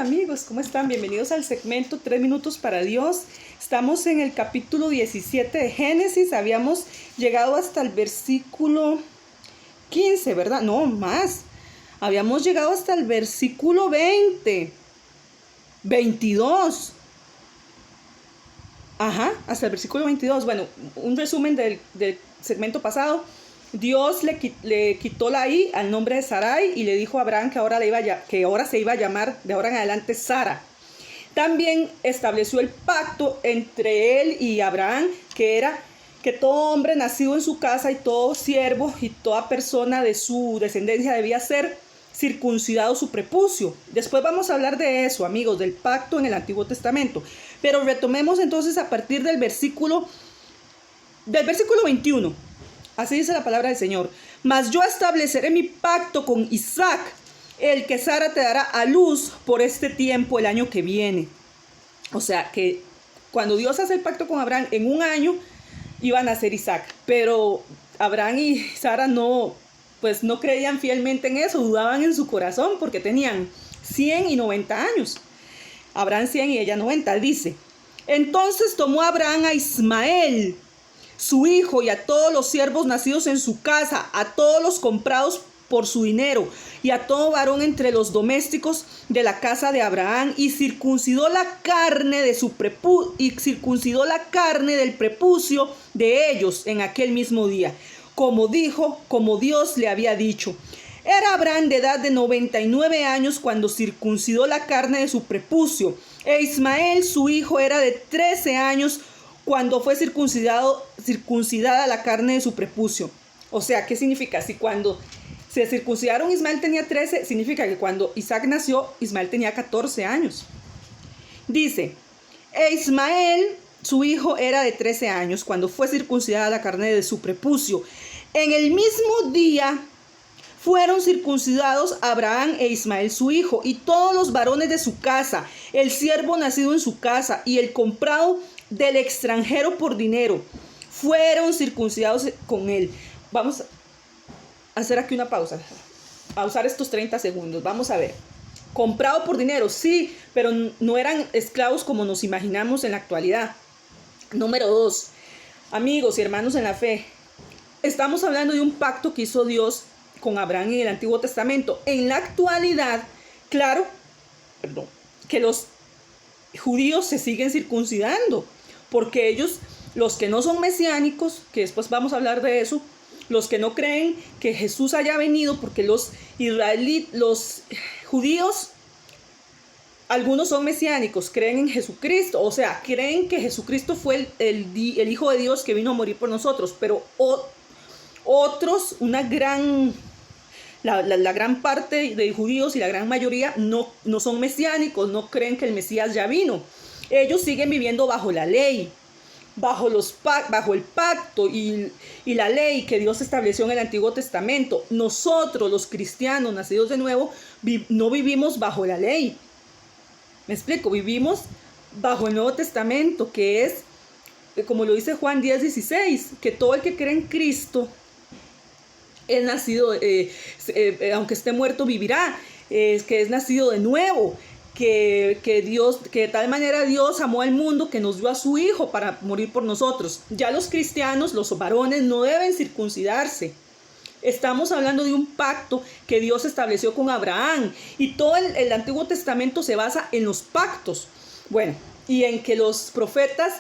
Hola amigos, ¿cómo están? Bienvenidos al segmento 3 minutos para Dios. Estamos en el capítulo 17 de Génesis. Habíamos llegado hasta el versículo 15, ¿verdad? No, más. Habíamos llegado hasta el versículo 20, 22. Hasta el versículo 22. Bueno, un resumen del segmento pasado. Dios le quitó la I al nombre de Sarai y le dijo a Abraham que ahora se iba a llamar de ahora en adelante Sara. También estableció el pacto entre él y Abraham, que era que todo hombre nacido en su casa y todo siervo y toda persona de su descendencia debía ser circuncidado su prepucio. Después vamos a hablar de eso, amigos, del pacto en el Antiguo Testamento. Pero retomemos entonces a partir del versículo 21. Así dice la palabra del Señor. Mas yo estableceré mi pacto con Isaac, el que Sara te dará a luz por este tiempo el año que viene. O sea que cuando Dios hace el pacto con Abraham, en un año iba a nacer Isaac. Pero Abraham y Sara no creían fielmente en eso, dudaban en su corazón porque tenían 100 y 90 años. Abraham 100 y ella 90, dice. Entonces tomó Abraham a Ismael, su hijo, y a todos los siervos nacidos en su casa, a todos los comprados por su dinero, y a todo varón entre los domésticos de la casa de Abraham, y circuncidó la carne del prepucio de ellos en aquel mismo día, como Dios le había dicho. Era Abraham de edad de 99 años cuando circuncidó la carne de su prepucio, e Ismael su hijo era de 13 años cuando fue circuncidada la carne de su prepucio. O sea, ¿qué significa? Si cuando se circuncidaron Ismael tenía 13, significa que cuando Isaac nació, Ismael tenía 14 años. Dice, e Ismael, su hijo, era de 13 años cuando fue circuncidada la carne de su prepucio. En el mismo día fueron circuncidados Abraham e Ismael su hijo, y todos los varones de su casa, el siervo nacido en su casa y el comprado del extranjero por dinero, fueron circuncidados con él. Vamos a hacer aquí una pausa, a usar estos 30 segundos. Vamos a ver. Comprado por dinero, sí, pero no eran esclavos como nos imaginamos en la actualidad. Número 2, amigos y hermanos en la fe, estamos hablando de un pacto que hizo Dios con Abraham en el Antiguo Testamento. En la actualidad, claro, que los judíos se siguen circuncidando, porque ellos, los que no son mesiánicos, que después vamos a hablar de eso, los que no creen que Jesús haya venido, porque los judíos, algunos son mesiánicos, creen en Jesucristo, o sea, creen que Jesucristo fue el Hijo de Dios que vino a morir por nosotros, pero otros, la gran parte de judíos y la gran mayoría no son mesiánicos, no creen que el Mesías ya vino. Ellos siguen viviendo bajo la ley, bajo el pacto y la ley que Dios estableció en el Antiguo Testamento. Nosotros, los cristianos nacidos de nuevo, no vivimos bajo la ley. ¿Me explico? Vivimos bajo el Nuevo Testamento, que es, como lo dice Juan 10:16, que todo el que cree en Cristo es nacido, aunque esté muerto, vivirá, que es nacido de nuevo. Que de tal manera Dios amó al mundo que nos dio a su Hijo para morir por nosotros. Ya los cristianos, los varones, no deben circuncidarse. Estamos hablando de un pacto que Dios estableció con Abraham, y todo el Antiguo Testamento se basa en los pactos. Bueno, y en que los profetas,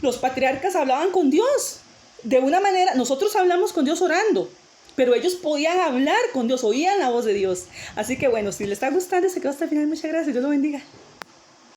los patriarcas hablaban con Dios. De una manera, nosotros hablamos con Dios orando, pero ellos podían hablar con Dios, oían la voz de Dios. Así que bueno, si les está gustando, se quedó hasta el final. Muchas gracias, Dios lo bendiga.